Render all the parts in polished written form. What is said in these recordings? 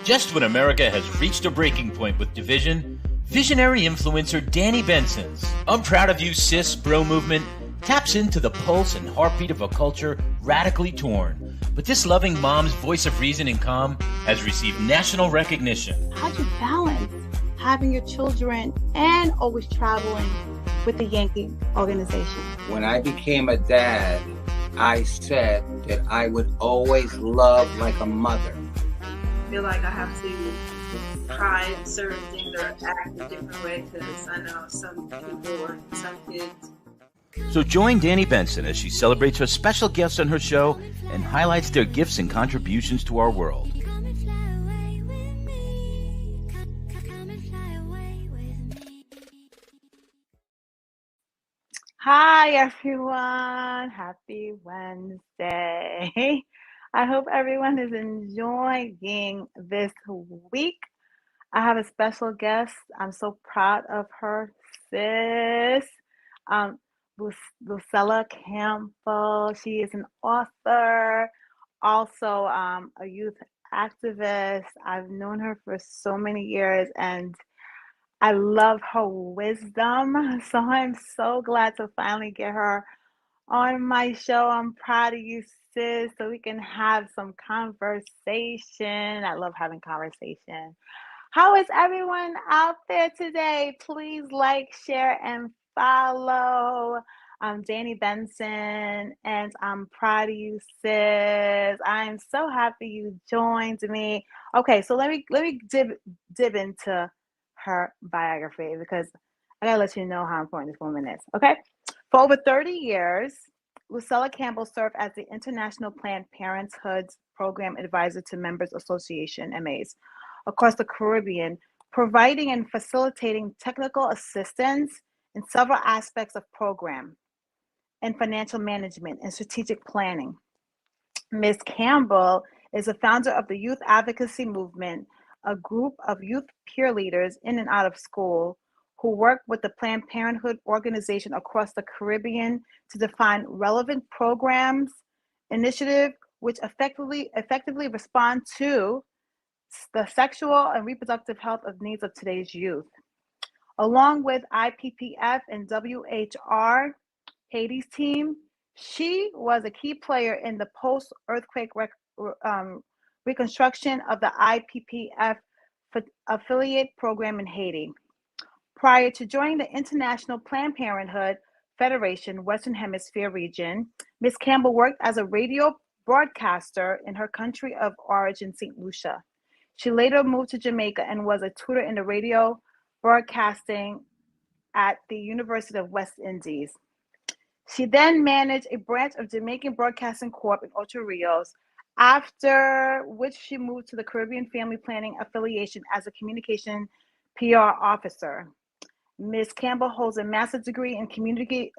Just when America has reached a breaking point with division, visionary influencer Danni Benson's I'm Proud of You Sis bro movement taps into the pulse and heartbeat of a culture radically torn. But this loving mom's voice of reason and calm has received national recognition. How do you balance having your children and always traveling with the Yankee organization? When I became a dad, I said that I would always love like a mother. I feel like I have to try certain things or act a different way because I know some people or some kids. So join Danni Benson as she celebrates her special guests on her show and highlights their gifts and contributions to our world. Hi, everyone. Happy Wednesday. I hope everyone is enjoying this week. I have a special guest. I'm so proud of her, sis. Lucella Campbell. She is an author, also a youth activist. I've known her for so many years and I love her wisdom. So I'm so glad to finally get her on my show. I'm proud of you, sis, so we can have some conversation. I love having conversation. How is everyone out there today? Please like, share, and follow. I'm Danni Benson, and I'm proud of you, sis. I'm so happy you joined me. Okay, so let me dib into her biography because I gotta let you know how important this woman is. Okay, for over 30 years, Lucella Campbell served as the International Planned Parenthood Program Advisor to Members Association (MAs) across the Caribbean, providing and facilitating technical assistance in several aspects of program and financial management and strategic planning. Ms. Campbell is a founder of the Youth Advocacy Movement, a group of youth peer leaders in and out of school who work with the Planned Parenthood organization across the Caribbean to define relevant programs, initiatives which effectively respond to the sexual and reproductive health of needs of today's youth. Along with IPPF and WHR, Haiti's team, she was a key player in the post-earthquake reconstruction of the IPPF affiliate program in Haiti. Prior to joining the International Planned Parenthood Federation Western Hemisphere region, Ms. Campbell worked as a radio broadcaster in her country of origin, St. Lucia. She later moved to Jamaica and was a tutor in the radio broadcasting at the University of West Indies. She then managed a branch of Jamaican Broadcasting Corp in Ocho Rios, after which she moved to the Caribbean Family Planning Affiliation as a communication PR officer. Ms. Campbell holds a master's degree in community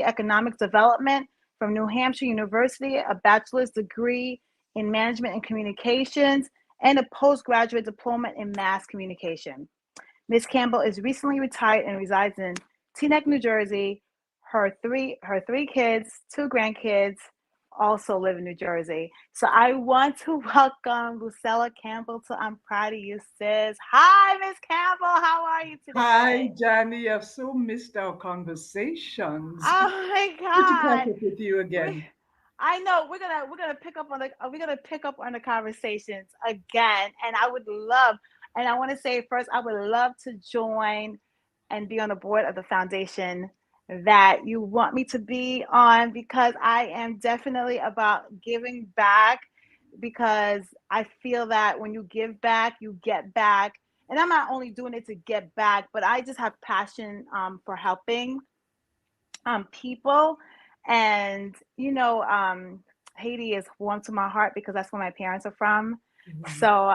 economic development from New Hampshire University, a bachelor's degree in management and communications, and a postgraduate diploma in mass communication. Ms. Campbell is recently retired and resides in Teaneck, New Jersey. Her three kids, 2 grandkids, also live in New Jersey. So I want to welcome Lucella Campbell to I'm Proud of You, sis. Hi, Ms. Campbell. How are you today? Hi, Danni. I've so missed our conversations. Oh my Good to God. catch up with you again. I know we're gonna pick up on the conversations again, and I would love, and I want to say first, I would love to join and be on the board of the foundation that you want me to be on, because I am definitely about giving back, because I feel that when you give back, you get back. And I'm not only doing it to get back, but I just have passion for helping people. And, Haiti is warm to my heart because that's where my parents are from. So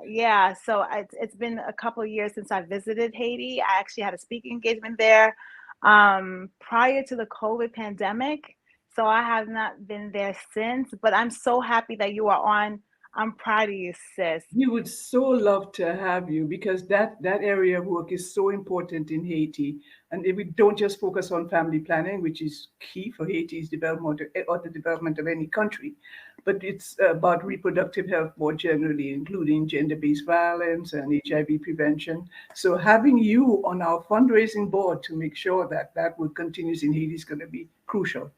it's been a couple of years since I visited Haiti. I actually had a speaking engagement there prior to the COVID pandemic. So I have not been there since, but I'm so happy that you are on I'm proud of you, sis. We would so love to have you because that area of work is so important in Haiti. And if we don't just focus on family planning, which is key for Haiti's development or the development of any country, but it's about reproductive health more generally, including gender-based violence and HIV prevention. So having you on our fundraising board to make sure that that work continues in Haiti is going to be crucial.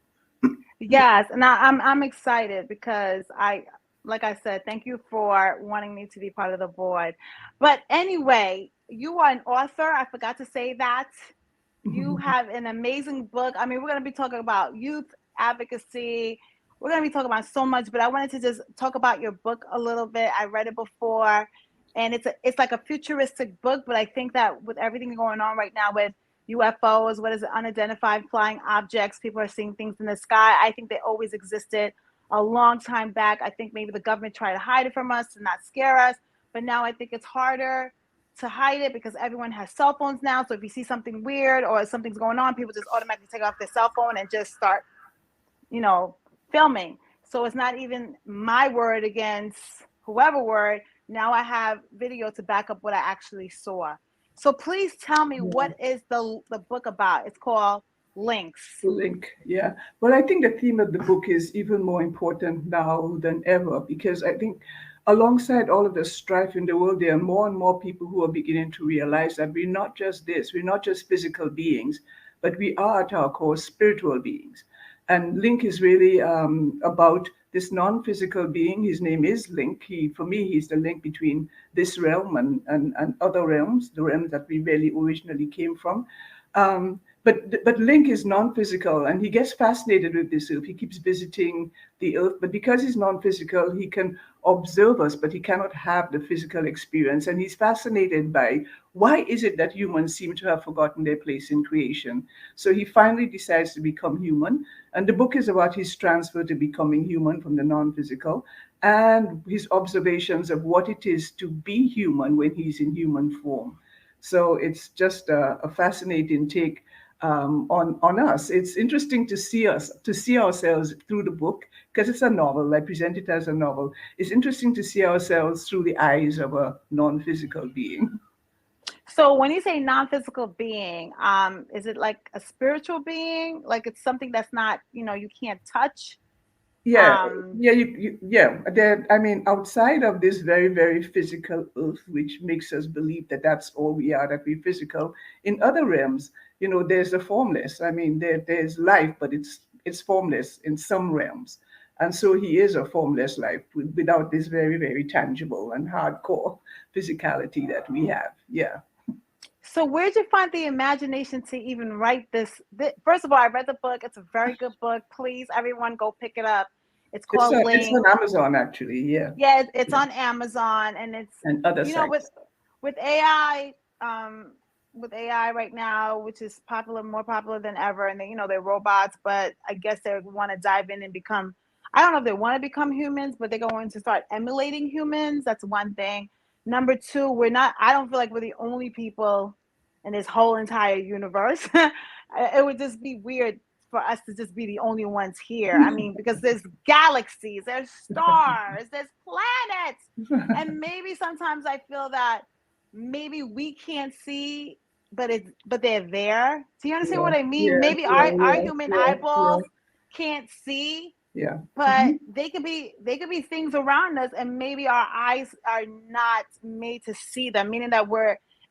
Yes, and I'm excited because like I said, thank you for wanting me to be part of the board. But anyway, you are an author. I forgot to say that. You have an amazing book. I mean, we're going to be talking about youth advocacy. We're going to be talking about so much, but I wanted to just talk about your book a little bit. I read it before, and it's like a futuristic book, but I think that with everything going on right now with UFOs, what is it, unidentified flying objects, people are seeing things in the sky. I think they always existed a long time back. I think maybe the government tried to hide it from us to not scare us, but now I think it's harder to hide it because everyone has cell phones now. So if you see something weird or something's going on, people just automatically take off their cell phone and just start, filming. So it's not even my word against whoever word. Now I have video to back up what I actually saw. So please tell me, what is the book about? It's called Links. Link, yeah. Well, I think the theme of the book is even more important now than ever because I think alongside all of the strife in the world, there are more and more people who are beginning to realize that we're not just this, we're not just physical beings, but we are at our core spiritual beings. And Link is really about this non-physical being. His name is Link. For me, he's the link between this realm and other realms, the realms that we really originally came from. But Link is non-physical, and he gets fascinated with this earth. He keeps visiting the earth, but because he's non-physical, he can observe us, but he cannot have the physical experience. And he's fascinated by why is it that humans seem to have forgotten their place in creation. So he finally decides to become human, and the book is about his transfer to becoming human from the non-physical and his observations of what it is to be human when he's in human form. So it's just a fascinating take on us. It's interesting to see ourselves through the book because it's a novel. I present it as a novel. It's interesting to see ourselves through the eyes of a non-physical being. So when you say non-physical being, is it like a spiritual being? Like it's something that's not, you can't touch? Yeah, yeah. I mean, outside of this very, very physical earth, which makes us believe that that's all we are, that we're physical. In other realms, there's the formless. I mean, there's life, but it's formless in some realms. And so he is a formless life without this very, very tangible and hardcore physicality that we have. Yeah. So where'd you find the imagination to even write this? First of all, I read the book. It's a very good book. Please, everyone, go pick it up. It's called It's on Amazon, actually. Yeah. Yeah, it's on Amazon, and it's and other sites. with AI, with AI right now, which is more popular than ever, and they're robots, but I guess they want to dive in and become. I don't know if they want to become humans, but they're going to start emulating humans. That's one thing. Number two, I don't feel like we're the only people in this whole entire universe. It would just be weird for us to just be the only ones here. I mean, because there's galaxies, there's stars, there's planets. And maybe sometimes I feel that maybe we can't see, but they're there. Do you understand what I mean? Yeah, maybe our human eyeballs can't see. Yeah. But they could be things around us, and maybe our eyes are not made to see them, meaning that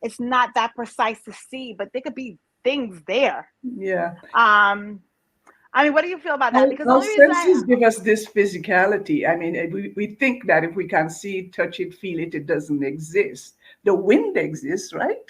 it's not that precise to see, but there could be things there. Yeah. I mean, what do you feel about that? Because our senses give us this physicality. I mean, we think that if we can't see it, touch it, feel it, it doesn't exist. The wind exists, right?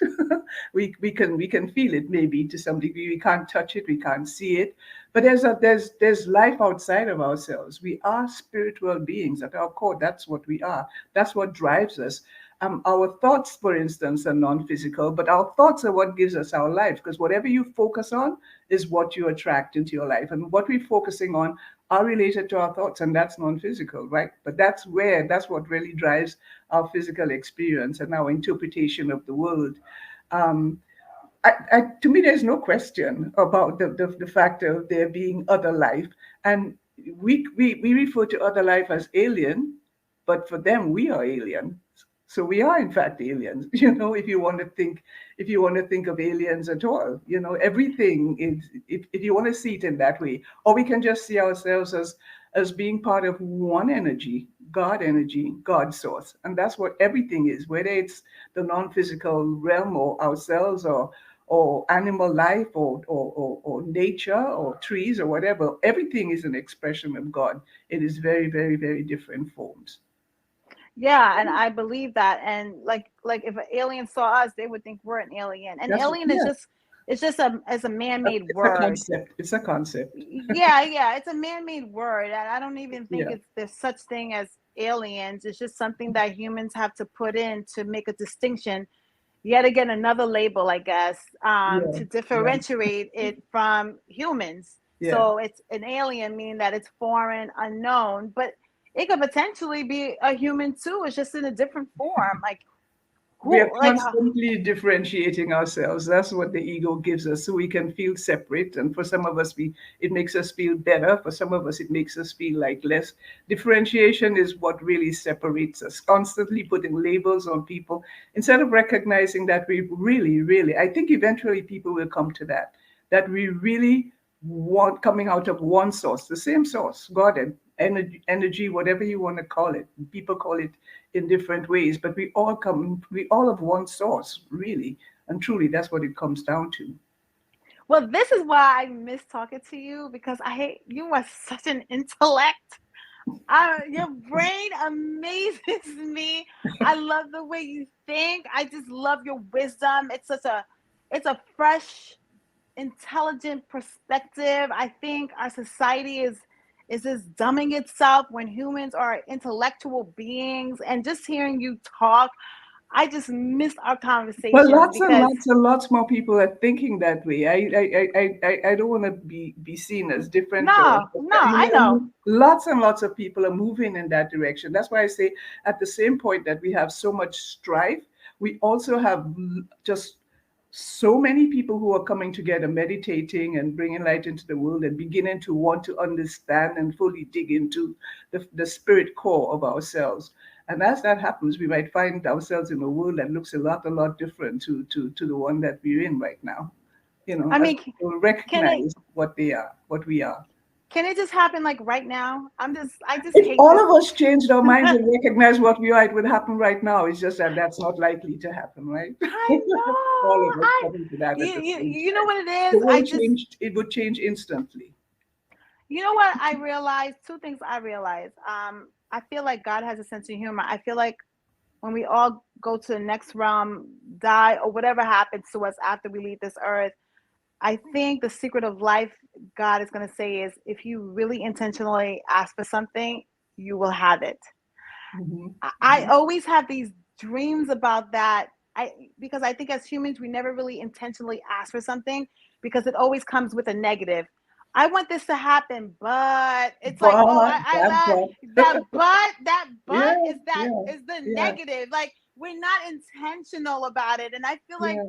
we can feel it maybe to some degree. We can't touch it, we can't see it. But there's life outside of ourselves. We are spiritual beings at our core. That's what we are. That's what drives us. Our thoughts, for instance, are non-physical, but our thoughts are what gives us our life, because whatever you focus on is what you attract into your life. And what we're focusing on are related to our thoughts, and that's non-physical, right? But that's what really drives our physical experience and our interpretation of the world. To me, there's no question about the fact of there being other life. And we refer to other life as alien, but for them, we are alien. So we are in fact aliens, you know, if you want to think of aliens at all, you know, everything is, if you want to see it in that way, or we can just see ourselves as being part of one energy, God source. And that's what everything is, whether it's the non-physical realm or ourselves or animal life or nature or trees or whatever. Everything is an expression of God. It is very, very, very different forms. Yeah, and I believe that. And like if an alien saw us, they would think we're an alien. An That's alien is yeah. just, it's just a man-made It's a word. concept. It's a concept. Yeah, it's a man-made word. And I don't even think Yeah. there's such thing as aliens. It's just something that humans have to put in to make a distinction, yet again another label, I guess, Yeah. to Right. differentiate it from humans. Yeah. So it's an alien, meaning that it's foreign, unknown, but it could potentially be a human too. It's just in a different form. Like We are who, like constantly differentiating ourselves. That's what the ego gives us, so we can feel separate. And for some of us, it makes us feel better. For some of us, it makes us feel like less. Differentiation is what really separates us. Constantly putting labels on people instead of recognizing that we really, really. I think eventually people will come to that we really want coming out of one source, the same source, God and energy, whatever you want to call it. People call it in different ways, but we all have one source, really and truly. That's what it comes down to. well, this is why I miss talking to you, because you are such an intellect. Your brain amazes me. I love the way you think. I just love your wisdom. It's a fresh, intelligent perspective. I think our society is just dumbing itself when humans are intellectual beings. And just hearing you talk, I just miss our Well, conversations lots and because lots and lots more people are thinking that way. I don't want to be seen as different, no, you I know. know, lots and lots of people are moving in that direction. That's why I say at the same point that we have so much strife, we also have just so many people who are coming together, meditating and bringing light into the world and beginning to want to understand and fully dig into the spirit core of ourselves. And as that happens, we might find ourselves in a world that looks a lot different to the one that we're in right now. You know, I as mean, people can it recognize what they are, what we are. can it just happen like right now? I just If hate all this. of us changed our minds and recognized what we are, it would happen right now. It's just that that's not likely to happen, right? I All know. of us coming to that at the same You know time. what it is? The world changed. It would change instantly. You know what I realized? Two things I realized. I feel like God has a sense of humor. I feel like when we all go to the next realm, die, or whatever happens to us after we leave this earth, I think the secret of life, God is going to say, is if you really intentionally ask for something, you will have it. Mm-hmm. I always have these dreams about that. Because I think as humans, we never really intentionally ask for something because it always comes with a negative. I want this to happen, but it's like, oh, But that, that yeah, but is yeah, the yeah, negative. Like we're not intentional about it, and I feel like yeah.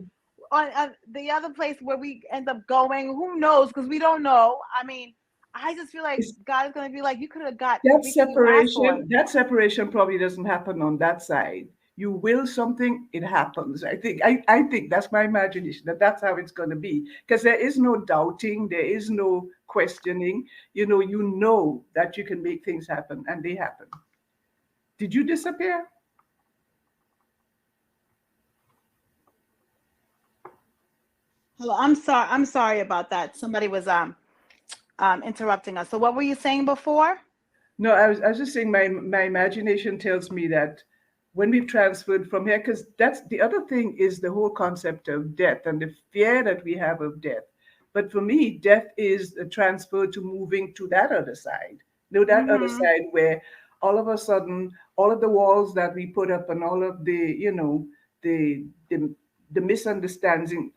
on the other place where we end up going, who knows? Because we don't know. I mean, I just feel like It's, God is going to be like, you could have got that everything you asked for. separation, that separation probably doesn't happen on that side. You will something, it happens. I think that's my imagination, that that's how it's going to be, because there is no doubting, there is no questioning. You know that you can make things happen, and they happen. Did you disappear? Hello, I'm sorry. I'm sorry about that. Somebody was interrupting us. So what were you saying before? No, I was just saying my imagination tells me that when we've transferred from here, because that's the other thing, is the whole concept of death and the fear that we have of death. But for me, death is a transfer to moving to that other side. That other Mm-hmm. side where all of a sudden, all of the walls that we put up and all of the misunderstanding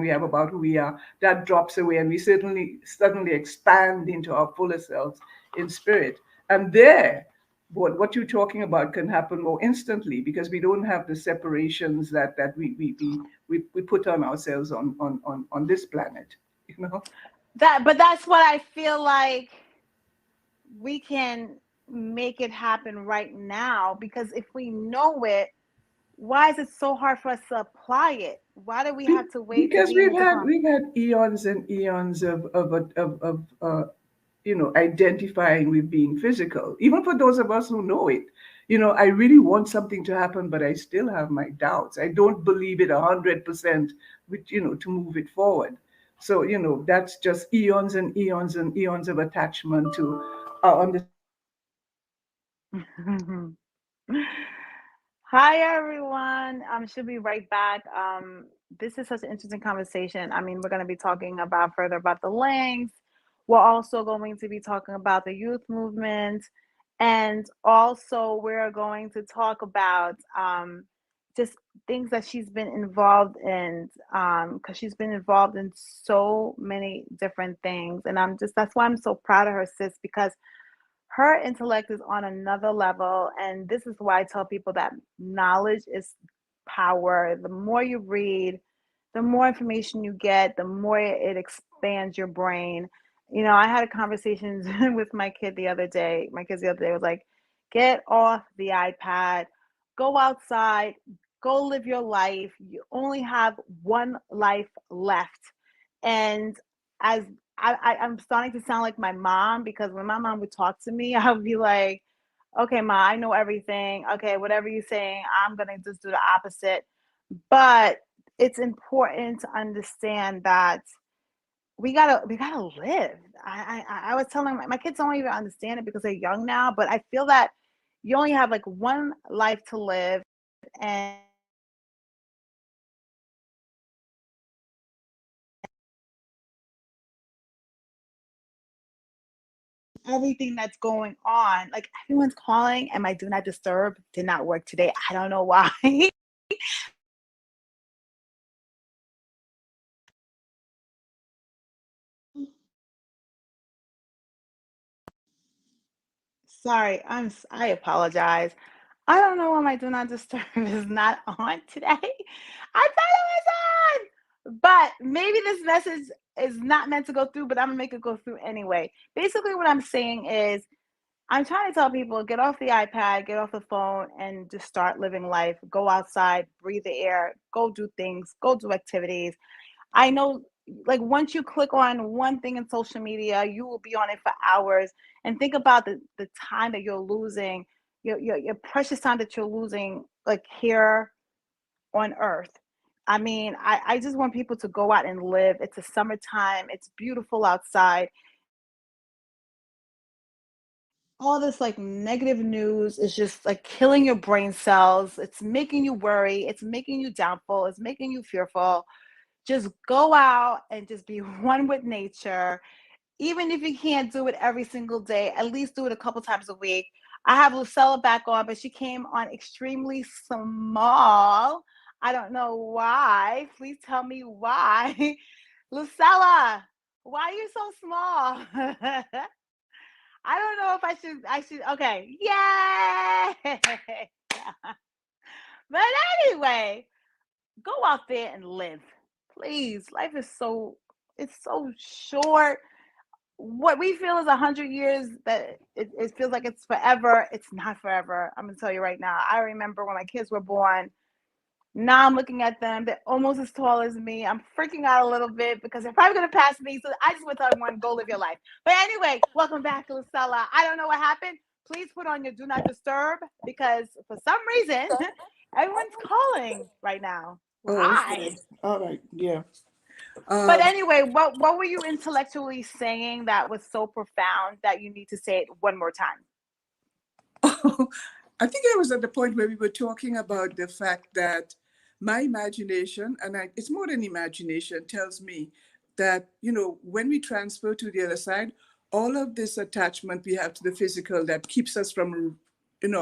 we have about who we are, that drops away, and we certainly suddenly expand into our fuller selves in spirit. And there, what you're talking about can happen more instantly, because we don't have the separations that we put on ourselves on this planet. You know? But that's what I feel like we can. make it happen right now? Because if we know it, why is it so hard for us to apply it? Why do we have to wait to Because be in a different? we've had eons and eons of identifying with being physical. Even for those of us who know it, I really want something to happen, but I still have my doubts. I don't believe it 100% with to move it forward. So that's just eons and eons and eons of attachment to our Hi everyone. Should be right back. This is such an interesting conversation. I mean, we're going to be talking about further about the links. We're also going to be talking about the youth movement, and also we're going to talk about just things that she's been involved in, because she's been involved in so many different things, and that's why I'm so proud of her, sis, because her intellect is on another level. And this is why I tell people that knowledge is power. The more you read, the more information you get, the more it expands your brain. I had a conversation with my kid the other day. My kids the other day was like, get off the iPad, go outside, go live your life. You only have one life left. And as I'm starting to sound like my mom, because when my mom would talk to me, I would be like, okay, ma, I know everything. Okay, whatever you're saying, I'm going to just do the opposite. But it's important to understand that we gotta live. I was telling my kids don't even understand it because they're young now, but I feel that you only have like one life to live, and everything that's going on. Like everyone's calling, and my do not disturb did not work today. I don't know why. Sorry, I apologize. I don't know why my do not disturb is not on today. I thought it was on, but maybe this message is not meant to go through, but I'm gonna make it go through anyway. Basically, what I'm saying is I'm trying to tell people get off the iPad, get off the phone, and just start living life. Go outside, breathe the air, go do things, go do activities. I know, like, once you click on one thing in social media, you will be on it for hours. And think about the time that you're losing, your precious time that you're losing, like here on earth. I mean, I just want people to go out and live. It's a summertime, it's beautiful outside. All this like negative news is just like killing your brain cells. It's making you worry, it's making you doubtful, it's making you fearful. Just go out and just be one with nature. Even if you can't do it every single day, at least do it a couple times a week. I have Lucella back on, but she came on extremely small. I don't know why. Please tell me why. Lucella, why are you so small? I don't know if I should okay. Yay! But anyway, go out there and live. Please. Life is it's so short. What we feel is 100 years, that it feels like it's forever. It's not forever. I'm gonna tell you right now. I remember when my kids were born. Now I'm looking at them. They're almost as tall as me. I'm freaking out a little bit because they're probably gonna pass me. So I just want to tell everyone, go live your life. But anyway, welcome back, Lucella. I don't know what happened. Please put on your do not disturb because for some reason everyone's calling right now. Oh, Why? okay. All right. Yeah. But Um, anyway, what were you intellectually saying that was so profound that you need to say it one more time? I think I was at the point where we were talking about the fact that my imagination, and it's more than imagination, tells me that, when we transfer to the other side, all of this attachment we have to the physical that keeps us from,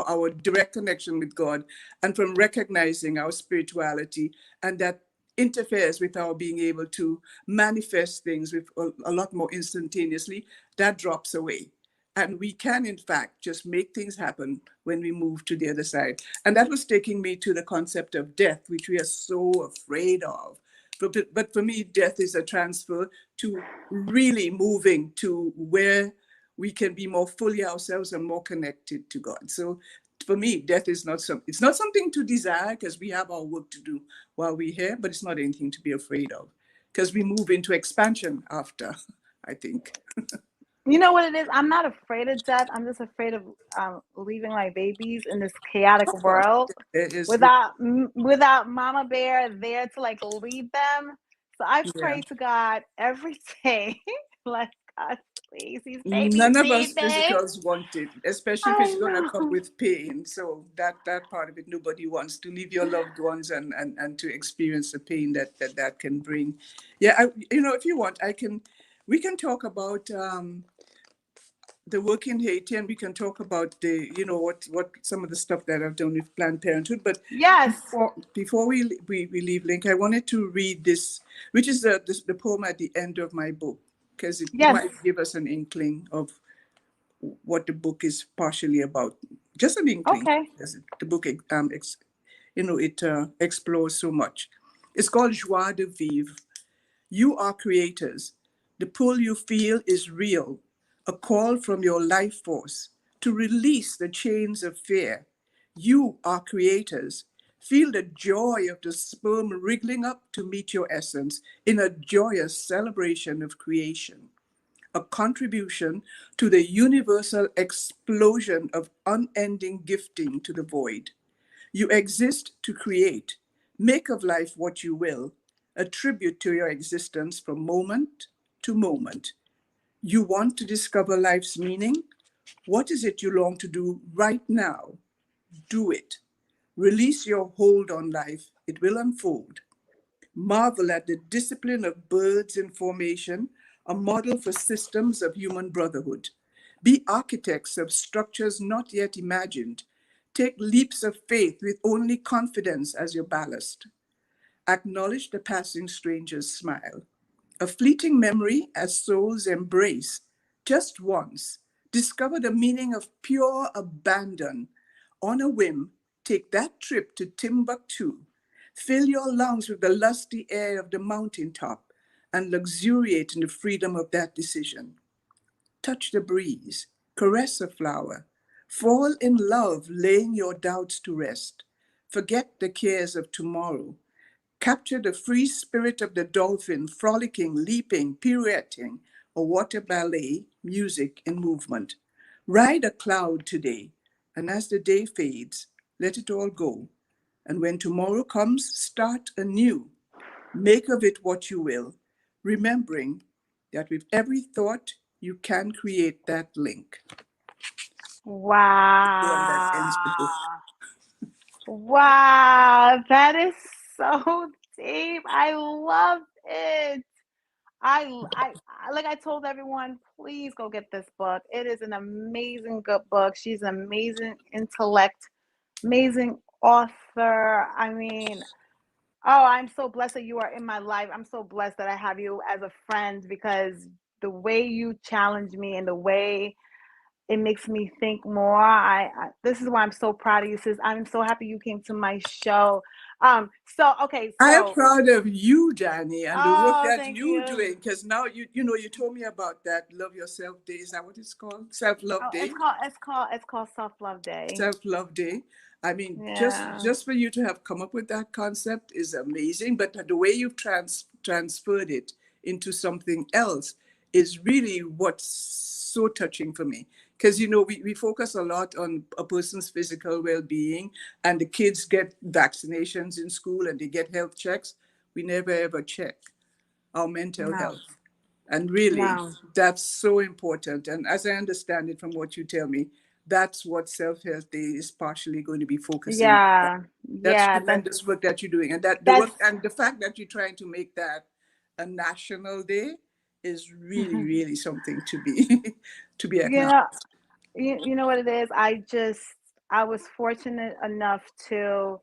our direct connection with God and from recognizing our spirituality, and that interferes with our being able to manifest things with a lot more instantaneously, that drops away. And we can, in fact, just make things happen when we move to the other side. And that was taking me to the concept of death, which we are so afraid of. But for me, death is a transfer to really moving to where we can be more fully ourselves and more connected to God. So for me, death is not it's not something to desire, because we have our work to do while we're here, but it's not anything to be afraid of, because we move into expansion after, I think. You know what it is? I'm not afraid of death. I'm just afraid of leaving my babies in this chaotic Of course, world there is, without Mama Bear there to like lead them. So I yeah. pray to God every day, like, God, please, these babies None of need us me. physicals want it, especially if I it's going to come know. with pain. So that part of it, nobody wants to leave your loved ones and to experience the pain that can bring. Yeah, if you want, we can talk about the work in Haiti, and we can talk about what some of the stuff that I've done with Planned Parenthood. But Yes, before we leave, Link, I wanted to read this, which is the poem at the end of my book, because it yes. might give us an inkling of what the book is partially about. Just an inkling, Okay. because the book it explores so much. It's called Joie de Vivre. You are creators. The pull you feel is real, a call from your life force to release the chains of fear. You are creators. Feel the joy of the sperm wriggling up to meet your essence in a joyous celebration of creation, a contribution to the universal explosion of unending gifting to the void. You exist to create. Make of life what you will, a tribute to your existence from moment to moment. You want to discover life's meaning? What is it you long to do right now? Do it. Release your hold on life. It will unfold. Marvel at the discipline of birds in formation, a model for systems of human brotherhood. Be architects of structures not yet imagined. Take leaps of faith with only confidence as your ballast. Acknowledge the passing stranger's smile. A fleeting memory as souls embrace. Just once, discover the meaning of pure abandon. On a whim, take that trip to Timbuktu. Fill your lungs with the lusty air of the mountaintop and luxuriate in the freedom of that decision. Touch the breeze, caress a flower, fall in love, laying your doubts to rest. Forget the cares of tomorrow. Capture the free spirit of the dolphin, frolicking, leaping, pirouetting, a water ballet, music in movement. Ride a cloud today, and as the day fades, let it all go. And when tomorrow comes, start anew. Make of it what you will, remembering that with every thought, you can create that link. And that ends the book. Wow. Wow. That is so deep. I love it. Like I told everyone, please go get this book. It is an amazing good book. She's an amazing intellect, amazing author. I mean, oh, I'm so blessed that you are in my life. I'm so blessed that I have you as a friend, because the way you challenge me and the way it makes me think more. This is why I'm so proud of you, sis. I'm so happy you came to my show. So okay, I am so proud of you, Danny, and the work oh, that thank you're you. doing. Because now you told me about that Love Yourself Day. Is that what it's called? Self-love Oh, day. it's called Self Love Day. Self-love day. I mean, Yeah. just for you to have come up with that concept is amazing. But the way you've transferred it into something else is really what's so touching for me. Because we focus a lot on a person's physical well-being, and the kids get vaccinations in school and they get health checks. We never ever check our mental No, health. And really, no. that's so important. And as I understand it from what you tell me, that's what Self-Health Day is partially going to be focusing on. Yeah, That's yeah. tremendous work that you're doing. And that the That's work and the fact that you're trying to make that a national day is really, really something to be to be you acknowledged. know, you know what it is. I was fortunate enough to.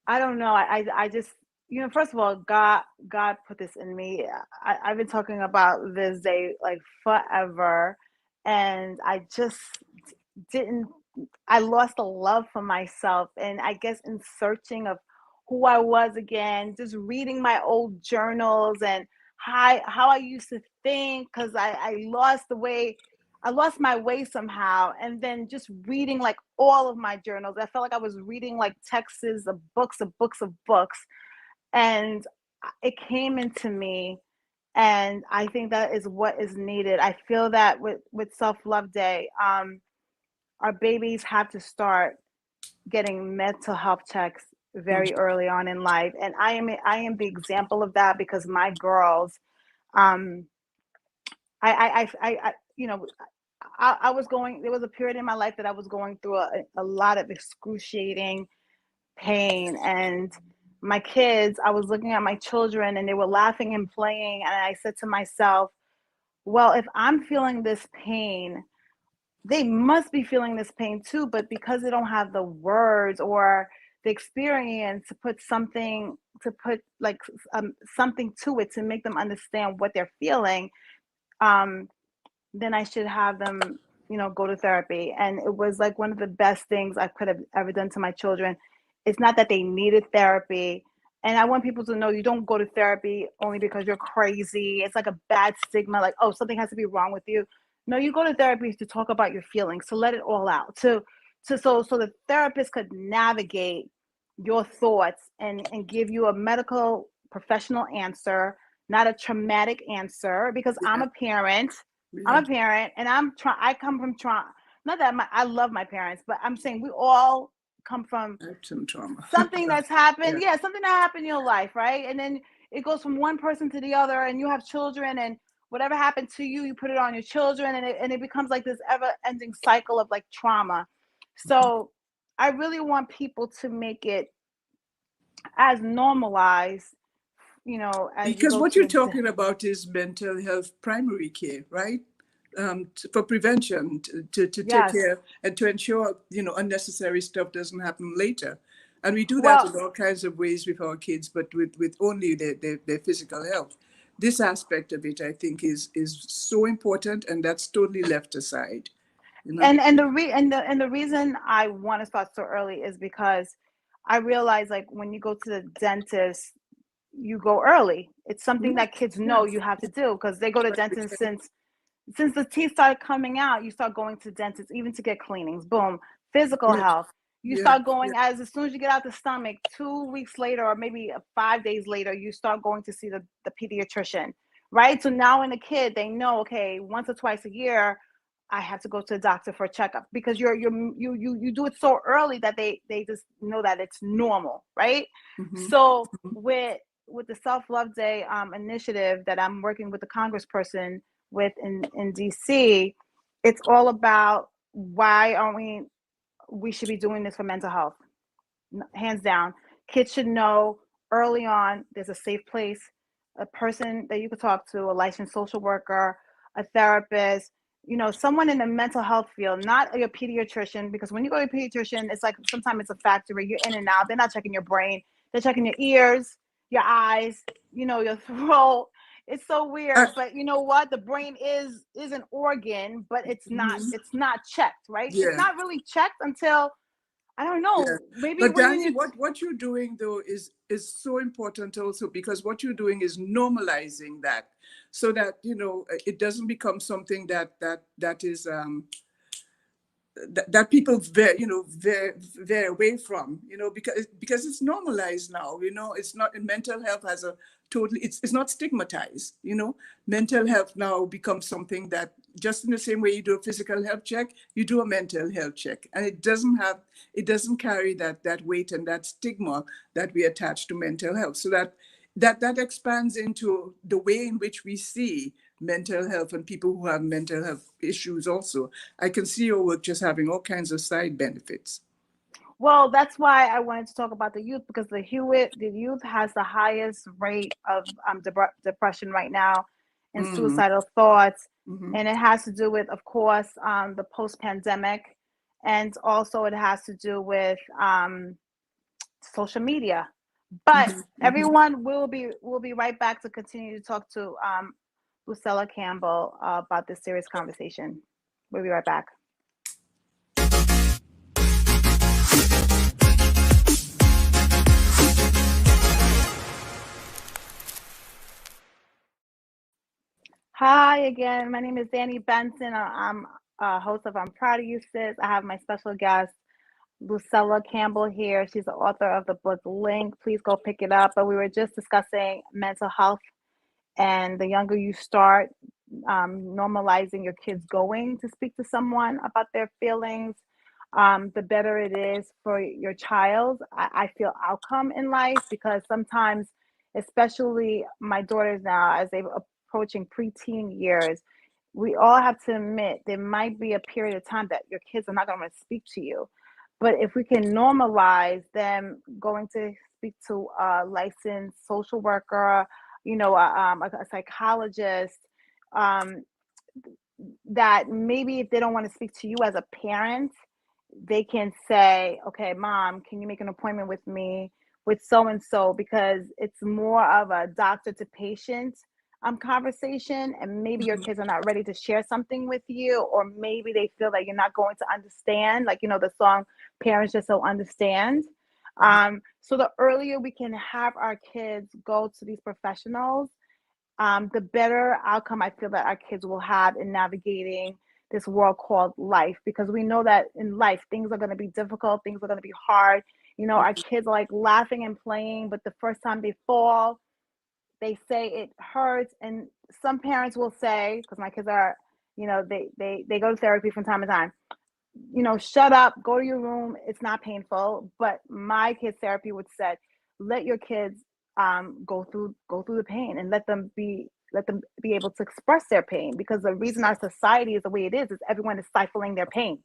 I don't know. I just, first of all, God put this in me. I've been talking about this day like forever, and I just didn't. I lost a love for myself, and I guess in searching of who I was again, just reading my old journals and how I used to think, because I lost the way I lost my way somehow. And then just reading like all of my journals, I felt like I was reading like texts of books of books of books. And it came into me. And I think that is what is needed. I feel that with Self-Love Day, our babies have to start getting mental health checks very early on in life. And I am the example of that, because my girls, um, I you know, I was going, there was a period in my life that I was going through a lot of excruciating pain. And my kids, I was looking at my children and they were laughing and playing. And I said to myself, well, if I'm feeling this pain, they must be feeling this pain too. But because they don't have the words or the experience to put something, something to it to make them understand what they're feeling, then I should have them, go to therapy. And it was like one of the best things I could have ever done to my children. It's not that they needed therapy. And I want people to know, you don't go to therapy only because you're crazy. It's like a bad stigma, like, oh, something has to be wrong with you. No, you go to therapy to talk about your feelings, to let it all out, so the therapist could navigate your thoughts and give you a medical professional answer, not a traumatic answer, because I'm a parent. I'm a parent, and I come from trauma. Not that I love my parents, but I'm saying we all come from some trauma. Something that's happened. Yeah, something that happened in your life, right? And then it goes from one person to the other, and you have children, and whatever happened to you, you put it on your children, and it becomes like this ever-ending cycle of like trauma. So I really want people to make it as normalized, because what you're talking about is mental health primary care, right? For prevention, to take care and to ensure, unnecessary stuff doesn't happen later. And we do that in all kinds of ways with our kids, but with only their physical health. This aspect of it, I think, is so important, and that's totally left aside. And the reason I want to start so early is because I realize, like, when you go to the dentist, you go early. It's something that kids know you have to do, because they go to dentists since the teeth started coming out. You start going to dentists even to get cleanings. Boom. Physical health. You start going as soon as you get out the stomach. 2 weeks later, or maybe 5 days later, you start going to see the pediatrician, right? So now in a kid, they know, okay, once or twice a year, I have to go to the doctor for a checkup, because you do it so early that they just know that it's normal, right? So with the Self-Love Day initiative that I'm working with the congressperson with in DC, it's all about why aren't we should be doing this for mental health. Hands down. Kids should know early on there's a safe place, a person that you could talk to, a licensed social worker, a therapist, someone in the mental health field, not your pediatrician, because when you go to a pediatrician, it's like sometimes it's a factory. You're in and out. They're not checking your brain. They're checking your ears, your eyes, your throat. It's so weird, but you know what? The brain is an organ, but it's not checked, right? Yeah. It's not really checked until, I don't know, maybe. But Danni, what you're doing though is so important also, because what you're doing is normalizing that, so that it doesn't become something that is that people veer away from, because it's normalized now. It's not, mental health has a totally, it's not stigmatized. Mental health now becomes something that, just in the same way you do a physical health check, you do a mental health check, and it doesn't carry that weight and that stigma that we attach to mental health. So that expands into the way in which we see mental health and people who have mental health issues also. I can see your work just having all kinds of side benefits. Well, that's why I wanted to talk about the youth, because the youth has the highest rate of depression right now and suicidal thoughts. And it has to do with, of course, the post-pandemic, and also it has to do with social media. But everyone will be right back to continue to talk to Lucella Campbell about this serious conversation. We'll be right back. Hi again. My name is Danni Benson. I'm a host of I'm Proud of You Sis. I have my special guest, Lucella Campbell, here. She's the author of the book Link. Please go pick it up. But we were just discussing mental health, and the younger you start, normalizing your kids going to speak to someone about their feelings, the better it is for your child. I feel outcome in life, because sometimes, especially my daughters now, as they're approaching preteen years, we all have to admit there might be a period of time that your kids are not going to speak to you. But if we can normalize them going to speak to a licensed social worker, a psychologist, um, that maybe if they don't want to speak to you as a parent, they can say, okay, mom, can you make an appointment with me with so and so, because it's more of a doctor to patient conversation, and maybe your kids are not ready to share something with you, or maybe they feel that you're not going to understand, like the song Parents Just Don't Understand. So the earlier we can have our kids go to these professionals, the better outcome I feel that our kids will have in navigating this world called life. Because we know that in life, things are going to be difficult, things are going to be hard. Our kids are like laughing and playing, but the first time they fall, they say it hurts. And some parents will say, because my kids are, they go to therapy from time to time, shut up, go to your room. It's not painful. But my kids' therapy would say, let your kids go through the pain, and let them be able to express their pain. Because the reason our society is the way it is everyone is stifling their pain,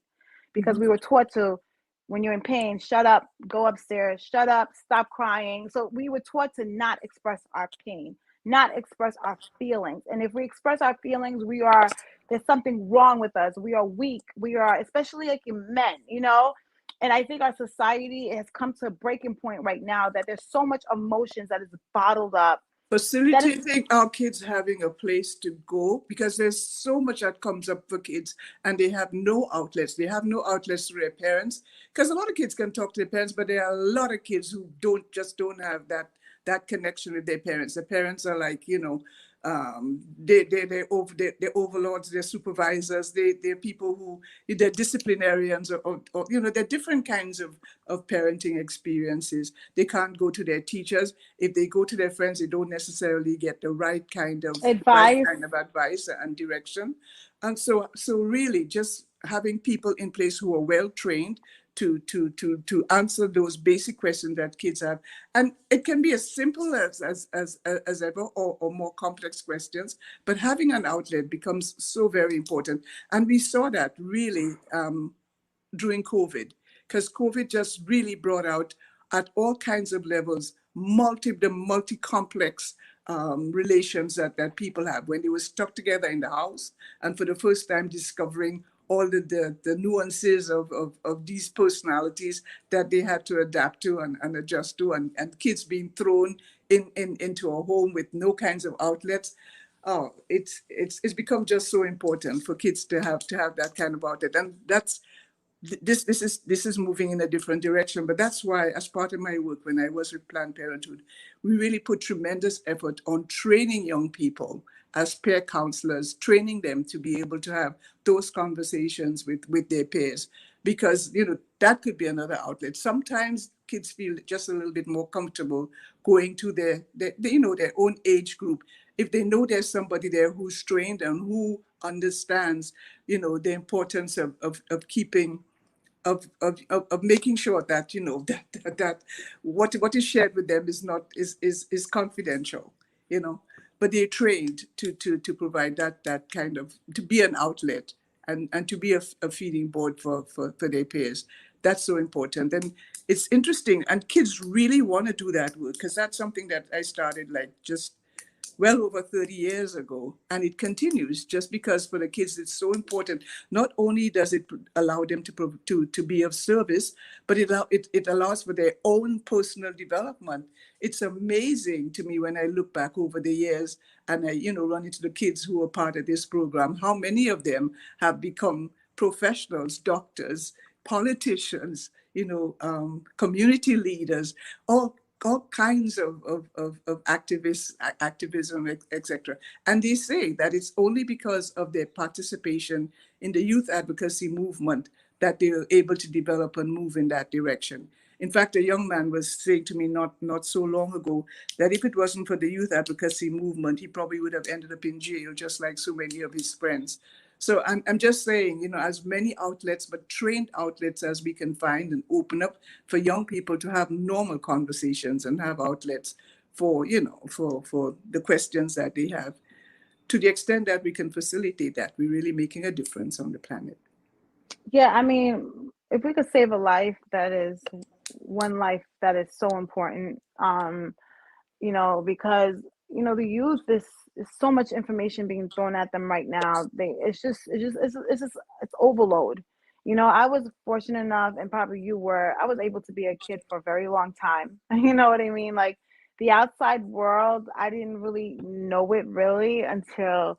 because we were taught to, when you're in pain, shut up, go upstairs, shut up, stop crying. So we were taught to not express our pain, not express our feelings. And if we express our feelings, there's something wrong with us. We are weak. We are, especially like in men. And I think our society has come to a breaking point right now, that there's so much emotions that is bottled up. Facilitating our kids having a place to go, because there's so much that comes up for kids and they have no outlets. They have no outlets to their parents, because a lot of kids can talk to their parents, but there are a lot of kids who don't have that connection with their parents. The parents are like, they're overlords, they're supervisors, they're people who, they're disciplinarians, or they're different kinds of parenting experiences. They can't go to their teachers. If they go to their friends, they don't necessarily get the right kind of Advice. advice and direction. And so really just having people in place who are well trained to answer those basic questions that kids have. And it can be as simple as ever, or more complex questions, but having an outlet becomes so very important. And we saw that really during COVID, because COVID just really brought out, at all kinds of levels, the multi-complex relations that people have when they were stuck together in the house, and for the first time discovering all the nuances of these personalities that they had to adapt to and adjust to, and kids being thrown into a home with no kinds of outlets. Oh, it's become just so important for kids to have that kind of outlet. And that's this is moving in a different direction. But that's why, as part of my work when I was with Planned Parenthood, we really put tremendous effort on training young people as peer counselors, training them to be able to have those conversations with their peers, because that could be another outlet. Sometimes kids feel just a little bit more comfortable going to their own age group, if they know there's somebody there who's trained and who understands the importance of keeping of making sure that that what is shared with them is confidential, but they're trained to provide that kind of, to be an outlet, and to be a feeding board for their peers. That's so important. And it's interesting, and kids really want to do that work, because that's something that I started like just well over 30 years ago, and it continues, just because for the kids it's so important. Not only does it allow them to be of service, but it allows for their own personal development. It's amazing to me when I look back over the years, and I run into the kids who are part of this program, how many of them have become professionals, doctors, politicians, community leaders, all all kinds of activism, etc. And they say that it's only because of their participation in the youth advocacy movement that they were able to develop and move in that direction. In fact, a young man was saying to me not so long ago that if it wasn't for the youth advocacy movement, he probably would have ended up in jail, just like so many of his friends. So I'm just saying, as many outlets, but trained outlets as we can find and open up for young people to have normal conversations and have outlets for, for the questions that they have. To the extent that we can facilitate that, we're really making a difference on the planet. Yeah, I mean, if we could save a life, that is one life that is so important. Because the youth is so much information being thrown at them right now. It's overload. I was fortunate enough, and probably you were. I was able to be a kid for a very long time. You know what I mean? Like the outside world, I didn't really know it really until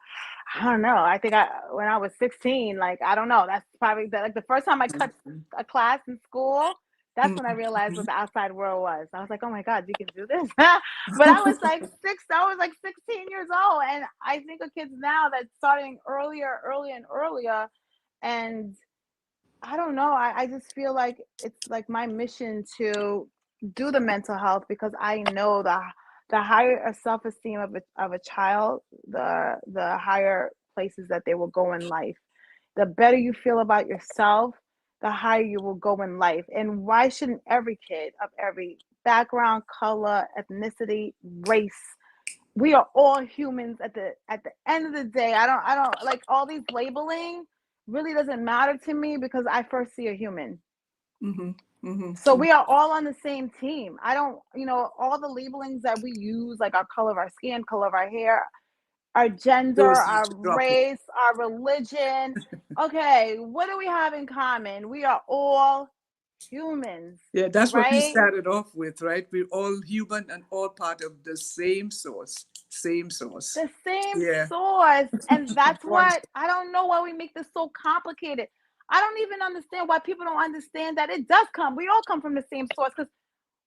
I don't know. I think when I was 16, like I don't know. That's probably like the first time I touched a class in school. That's when I realized what the outside world was. I was like, oh my God, you can do this. But I was like 16 years old. And I think of kids now that's starting earlier and earlier. And I don't know. I just feel like it's like my mission to do the mental health, because I know the higher a self-esteem of a child, the higher places that they will go in life. The better you feel about yourself, the higher you will go in life. And why shouldn't every kid of every background, color, ethnicity, race, we are all humans at the end of the day. I don't like all these labeling really doesn't matter to me, because I first see a human. Mm-hmm. Mm-hmm. So we are all on the same team. I don't, all the labelings that we use, like our color of our skin, color of our hair, our gender, Those need our to drop it. race, our religion. Okay, what do we have in common? We are all humans, Yeah, that's what we right? started off with, right? We're all human and all part of the same source. Same source. The same Yeah. source. And that's One. what I don't know why we make this so complicated. I don't even understand why people don't understand that it does come. We all come from the same source. Because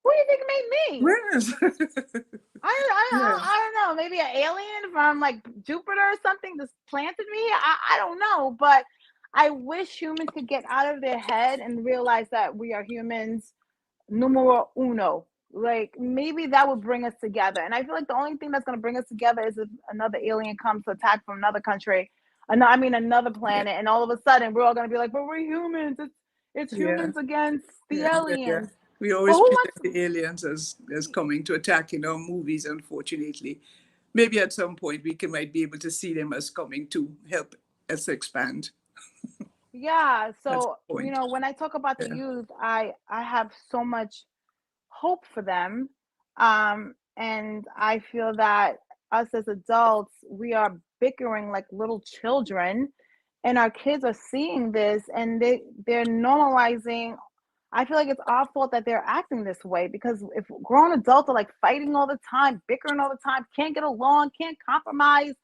who do you think made me? Yes. Yeah. I don't know. Maybe an alien from like Jupiter or something just planted me. I don't know. But I wish humans could get out of their head and realize that we are humans, numero uno. Like maybe that would bring us together. And I feel like the only thing that's going to bring us together is if another alien comes to attack from another country, another planet, Yeah. and all of a sudden we're all going to be like, but we're humans. It's Yeah. humans against the Yeah. Yeah. Yeah. aliens. We But always who present wants? the aliens as coming to attack in our movies, unfortunately. Maybe at some point might be able to see them as coming to help us expand. Yeah. That's So the point. when I talk about the Yeah. youth, I have so much hope for them. And I feel that us as adults, we are bickering like little children, and our kids are seeing this and they're normalizing. I feel like it's our fault that they're acting this way, because if grown adults are like fighting all the time, bickering all the time, can't get along, can't compromise,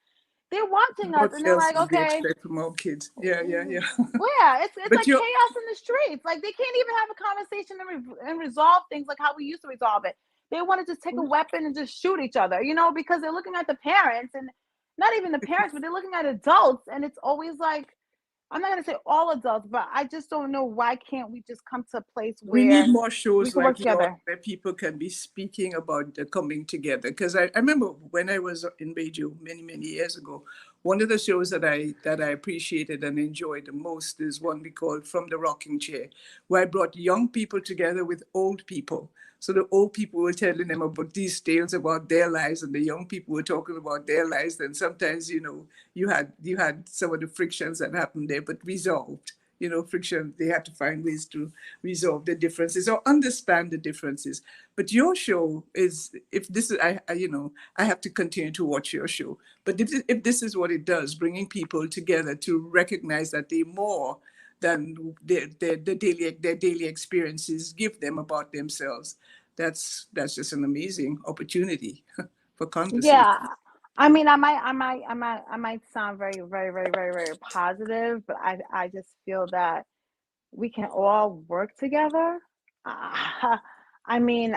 they're watching us What and they're else like, would they okay, expect from our kids? Yeah. Yeah. Yeah. yeah, it's But like you chaos in the streets. Like they can't even have a conversation and resolve things like how we used to resolve it. They want to just take a weapon and just shoot each other, because they're looking at the parents, and not even the parents, but they're looking at adults, and it's always like, I'm not gonna say all adults, but I just don't know, why can't we just come to a place we need where more we shows can work like yours together? where people can be speaking about the coming together. Because I remember when I was in Beijing many, many years ago, one of the shows that I appreciated and enjoyed the most is one we called From the Rocking Chair, where I brought young people together with old people. So the old people were telling them about these tales about their lives, and the young people were talking about their lives. And sometimes, you had some of the frictions that happened there, but resolved. Friction, they had to find ways to resolve the differences or understand the differences. But your show is, if this is, I have to continue to watch your show. But if this is what it does, bringing people together to recognize that they're more than their daily experiences give them about themselves, that's just an amazing opportunity for conversation. Yeah. I mean, I might sound very, very, very, very, very positive, but I just feel that we can all work together. I mean,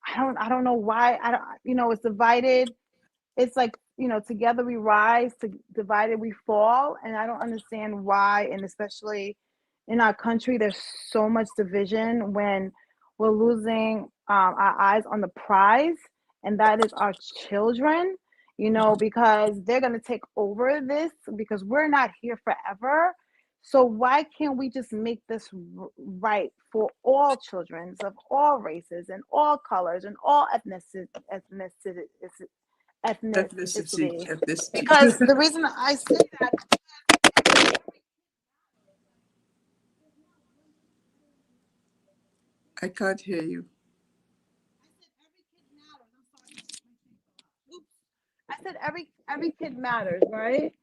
I don't know why. I don't, it's divided. It's like, together we rise, divided we fall. And I don't understand why. And especially in our country, there's so much division when we're losing our eyes on the prize, and that is our children, because they're going to take over this, because we're not here forever. So why can't we just make this right for all children of all races and all colors and all ethnicity? Because the reason I say that, I can't hear you. I said every kid matters, right?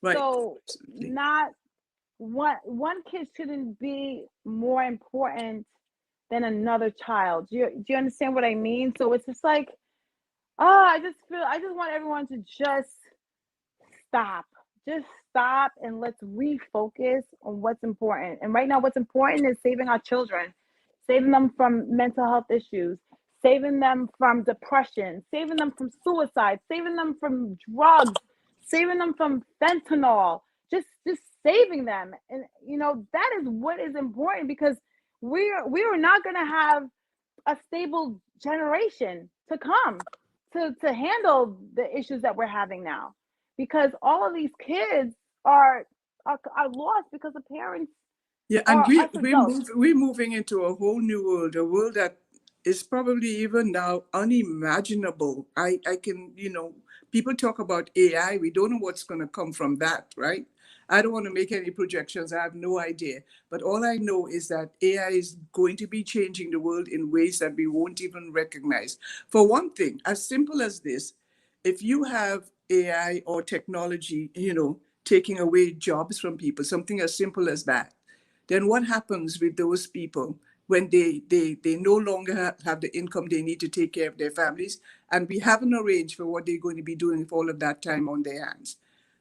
Right. So Absolutely. not one kid shouldn't be more important than another child. Do you understand what I mean? So it's just like, I just want everyone to stop. Just stop and let's refocus on what's important. And right now, what's important is saving our children, saving them from mental health issues, saving them from depression, saving them from suicide, saving them from drugs, saving them from fentanyl. Just saving them. And that is what is important, because we are not going to have a stable generation to come to handle the issues that we're having now, because all of these kids are lost because the parents Yeah, and are us adults. we're moving into a whole new world, a world that is probably even now unimaginable. I can, people talk about AI. We don't know what's going to come from that, right? I don't want to make any projections. I have no idea. But all I know is that AI is going to be changing the world in ways that we won't even recognize. For one thing, as simple as this, if you have AI or technology, taking away jobs from people, something as simple as that, then what happens with those people when they no longer have the income they need to take care of their families, and we haven't arranged for what they're going to be doing with all of that time on their hands?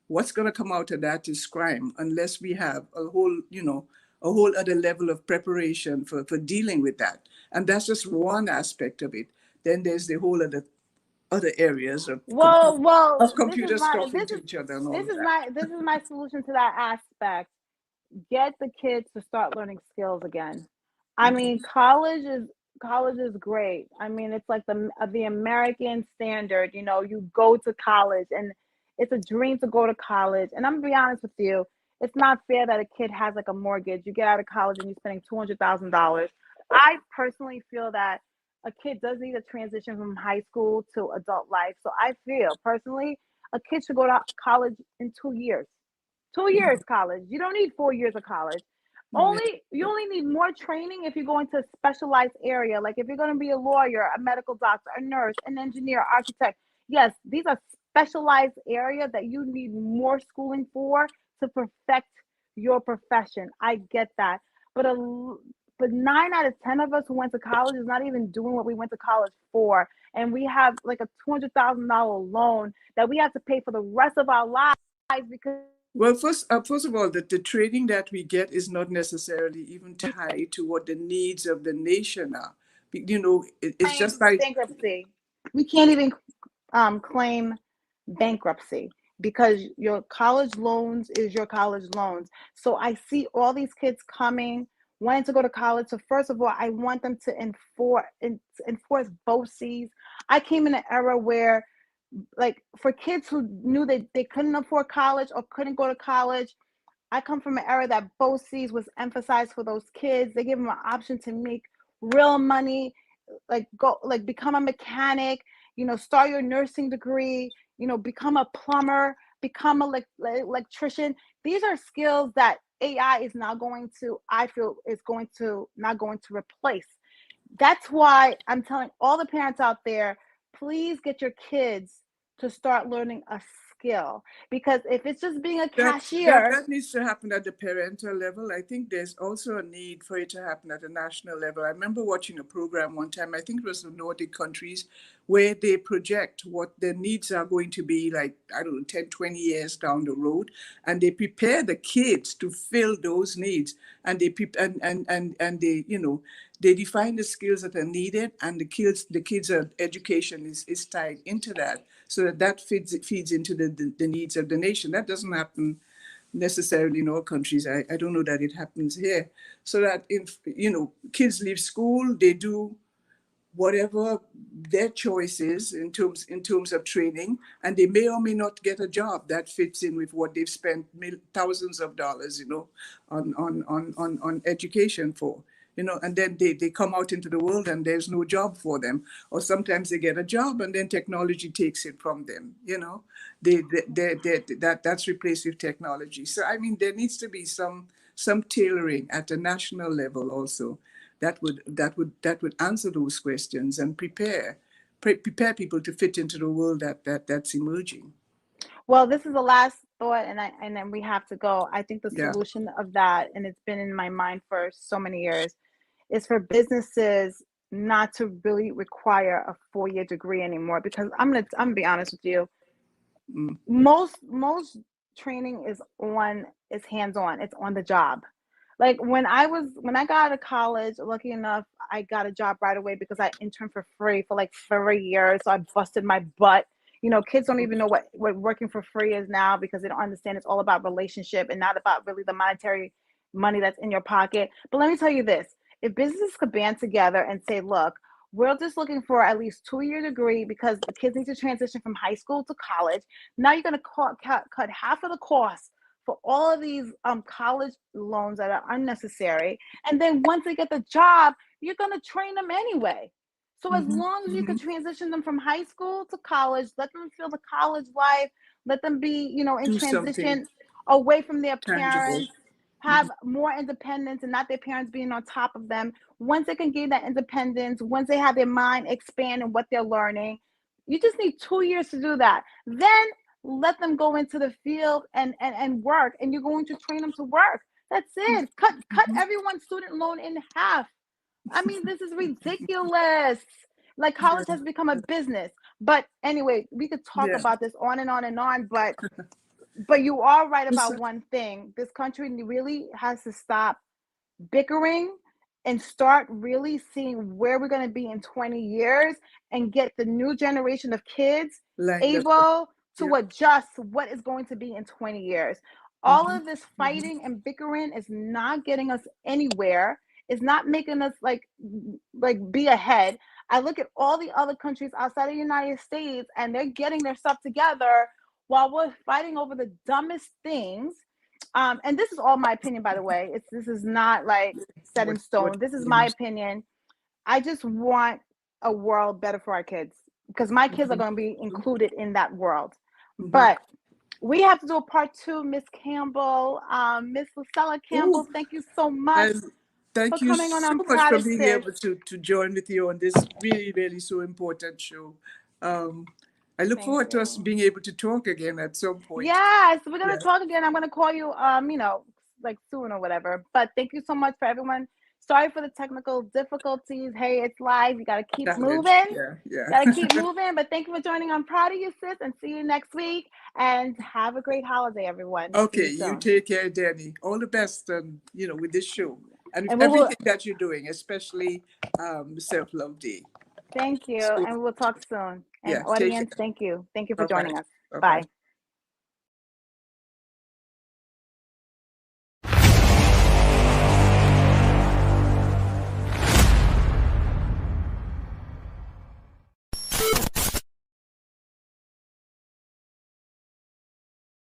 What's going to come out of that is crime, unless we have a whole other level of preparation for dealing with that. And that's just one aspect of it. Then there's the whole other areas of Well, computers talking to each other and all of that. this is my solution to that aspect. Get the kids to start learning skills again. I mean, college is great. I mean, it's like the American standard. You go to college, and it's a dream to go to college. And I'm gonna be honest with you, it's not fair that a kid has like a mortgage. You get out of college and you're spending $200,000. I personally feel that a kid does need a transition from high school to adult life. So I feel personally a kid should go to college in 2 years. 2 years college. You don't need 4 years of college. You only need more training if you go into a specialized area. Like if you're going to be a lawyer, a medical doctor, a nurse, an engineer, architect. Yes, these are specialized areas that you need more schooling for to perfect your profession. I get that. But 9 out of 10 of us who went to college is not even doing what we went to college for. And we have like a $200,000 loan that we have to pay for the rest of our lives because. Well, first of all, the training that we get is not necessarily even tied to what the needs of the nation are. It's just like bankruptcy. We can't even claim bankruptcy because your college loans is your college loans. So I see all these kids coming, wanting to go to college. So first of all, I want them to enforce both C's. I came in an era where, like, for kids who knew that they couldn't afford college or couldn't go to college, I come from an era that both C's was emphasized for those kids. They give them an option to make real money, become a mechanic, start your nursing degree, become a plumber, become an electrician. These are skills that AI is not going to, I feel, not going to replace. That's why I'm telling all the parents out there, please get your kids to start learning a skill, because if it's just being a cashier, that needs to happen at the parental level. I think there's also a need for it to happen at a national level. I remember watching a program one time, I think it was the Nordic countries, where they project what their needs are going to be, like, I don't know, 10, 20 years down the road, and they prepare the kids to fill those needs, and they They define the skills that are needed, and the kids' education is tied into that, so that feeds into the needs of the nation. That doesn't happen necessarily in all countries. I don't know that it happens here. So that if kids leave school, they do whatever their choice is in terms of training, and they may or may not get a job that fits in with what they've spent thousands of dollars, on education for. And then they come out into the world and there's no job for them, or sometimes they get a job and then technology takes it from them. That's replaced with technology. So I mean, there needs to be some tailoring at a national level also, that would answer those questions and prepare people to fit into the world that's emerging. Well, this is the last thought, and then we have to go. I think the Yeah. solution of that, and it's been in my mind for so many years, is for businesses not to really require a 4-year degree anymore. Because I'm gonna be honest with you, most training is hands-on. It's on the job. Like when I got out of college, lucky enough, I got a job right away because I interned for free for like 3 years. So I busted my butt. Kids don't even know what working for free is now, because they don't understand it's all about relationship and not about really the monetary money that's in your pocket. But let me tell you this: if businesses could band together and say, look, we're just looking for at least 2-year degree, because the kids need to transition from high school to college. Now you're going to cut half of the cost for all of these college loans that are unnecessary. And then once they get the job, you're going to train them anyway. So as long as you can transition them from high school to college, let them feel the college life, let them be, in Do transition something away from their tangible. parents, have more independence and not their parents being on top of them. Once they can gain that independence, once they have their mind expand in what they're learning, you just need 2 years to do that. Then let them go into the field and work, and you're going to train them to work. That's it. Cut everyone's student loan in half. I mean, this is ridiculous. Like, college has become a business. But anyway, we could talk about this on and on and on, but you are right about one thing. This country really has to stop bickering and start really seeing where we're going to be in 20 years and get the new generation of kids able to adjust to what is going to be in 20 years. All of this fighting and bickering is not getting us anywhere. It's not making us like be ahead. I look at all the other countries outside of the United States, and they're getting their stuff together while we're fighting over the dumbest things. And this is all my opinion, by the way. This is not like set in stone. This is my opinion. I just want a world better for our kids, because my kids are going to be included in that world. But we have to do a part 2, Miss Campbell. Miss Lucella Campbell, thank you so much. Thank you coming on. so I'm much proud for of being Sis. able to join with you on this really, really so important show. I look forward to us being able to talk again at some point. Yes, we're going to talk again. I'm going to call you, like soon or whatever. But thank you so much for everyone. Sorry for the technical difficulties. Hey, it's live. You got to keep moving. Got to keep moving. But thank you for joining. I'm proud of you, sis, and see you next week. And have a great holiday, everyone. Okay, you take care, Danni. All the best, with this show and with everything that you're doing, especially Self-Love Day. Thank you, and we'll talk soon. And audience, thank you. Thank you for joining us. Bye.